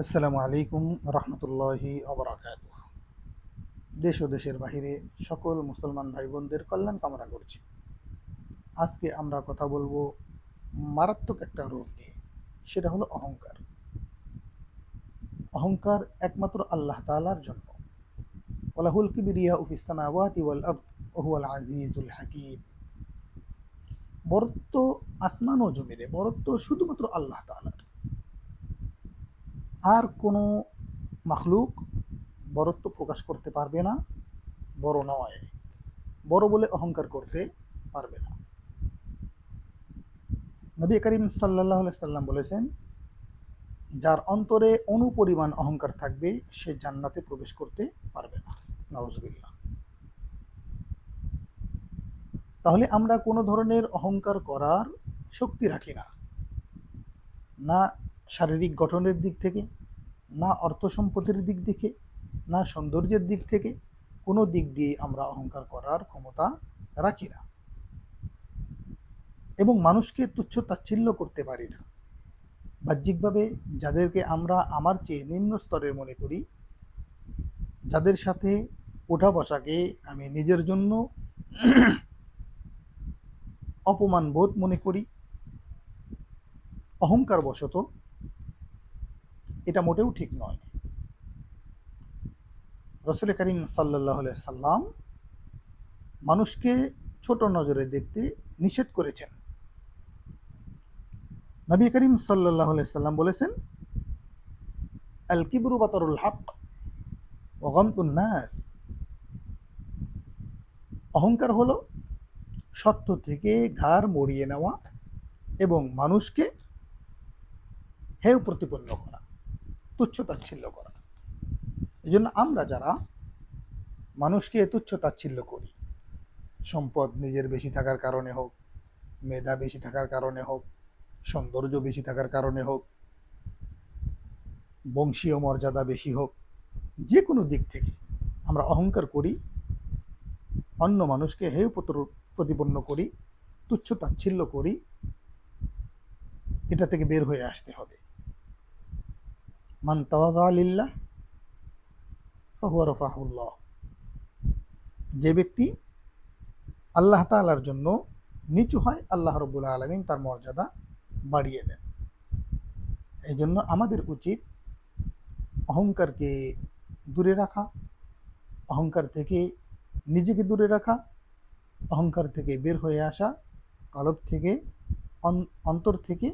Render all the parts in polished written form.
আসসালামু আলাইকুম রহমতুল্লাহি ওয়া দেশ ও দেশের বাহিরে সকল মুসলমান ভাই বোনদের কল্যাণ কামনা করছি। আজকে আমরা কথা বলবো মারাত্মক একটা রোগ নিয়ে, সেটা হলো অহংকার। অহংকার একমাত্র আল্লাহ তাআলার জন্য। ওয়ালাহুল কিবরিয়া ফিস সামাওয়াতি ওয়াল আরদ ওয়া হুয়াল আজিজুল হাকীম। বরত্ব আসমান ও জমিনে, বরত্ব শুধুমাত্র আল্লাহ তাআলার। আর কোনো মাখলুক বরত্ব প্রকাশ করতে পারবে না, বড় নয়, বড় বলে অহংকার করতে পারবে না। নবী করিম সাল্লাল্লাহু আলাইহি সাল্লাম বলেছেন, যার অন্তরে অনুপরিমাণ অহংকার থাকবে সে জান্নাতে প্রবেশ করতে পারবে না। নাউজুবিল্লাহ। তাহলে আমরা কোনো ধরনের অহংকার করার শক্তি রাখি না, না শারীরিক গঠনের দিক থেকে, না অর্থ সম্পদের দিক থেকে, না সৌন্দর্যের দিক থেকে, কোনো দিক দিয়ে আমরা অহংকার করার ক্ষমতা রাখি না, এবং মানুষকে তুচ্ছ তাচ্ছিল্য করতে পারি না। বাহ্যিকভাবে যাদেরকে আমরা আমার চেয়ে নিম্ন স্তরের মনে করি, যাদের সাথে ওঠা বসাকে আমি নিজের জন্য অপমান বোধ মনে করি অহংকার বশত, এটা মোটেও ঠিক নয়। রাসূল করিম সাল্লাল্লাহু আলাইহি সাল্লাম মানুষকে ছোট নজরে দেখতে নিষেধ করেছেন। নবী করিম সাল্লাল্লাহু আলাইহি সাল্লাম বলেছেন, আল কিবরু বাতারুল হক ওয়া গামতুন নাস। অহংকার হলো সত্য থেকে ঘাড় মড়িয়ে নেওয়া এবং মানুষকে হেয় প্রতিপন্ন করা, তুচ্ছ তাচ্ছিল্য করা। এই জন্য আমরা যারা মানুষকে তুচ্ছ তাচ্ছিল্য করি, সম্পদ নিজের বেশি থাকার কারণে হোক, মেধা বেশি থাকার কারণে হোক, সৌন্দর্য বেশি থাকার কারণে হোক, বংশীয় মর্যাদা বেশি হোক, যে কোনো দিক থেকে আমরা অহংকার করি, অন্য মানুষকে হেয় প্রতিপন্ন করি, তুচ্ছ তাচ্ছিল্য করি, এটা থেকে বের হয়ে আসতে হবে। মান তাওয়াযা লিল্লাহ ফাহুয়া রাফাহুল্লাহ। যে ব্যক্তি আল্লাহ তাআলার জন্য নিচু হয়, আল্লাহ রাব্বুল আলামিন তার মর্যাদা বাড়িয়ে দেন। এই জন্য আমাদের উচিত অহংকারকে দূরে রাখা, অহংকার থেকে নিজেকে দূরে রাখা, অহংকার থেকে বের হয়ে আসা, কলব থেকে, অন্তর থেকে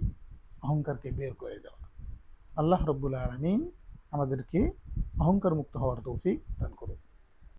অহংকারকে বের করে দেওয়া। আল্লাহ রাব্বুল আলামিন আমাদেরকে অহংকার মুক্ত হওয়ার তৌফিক দান করুন।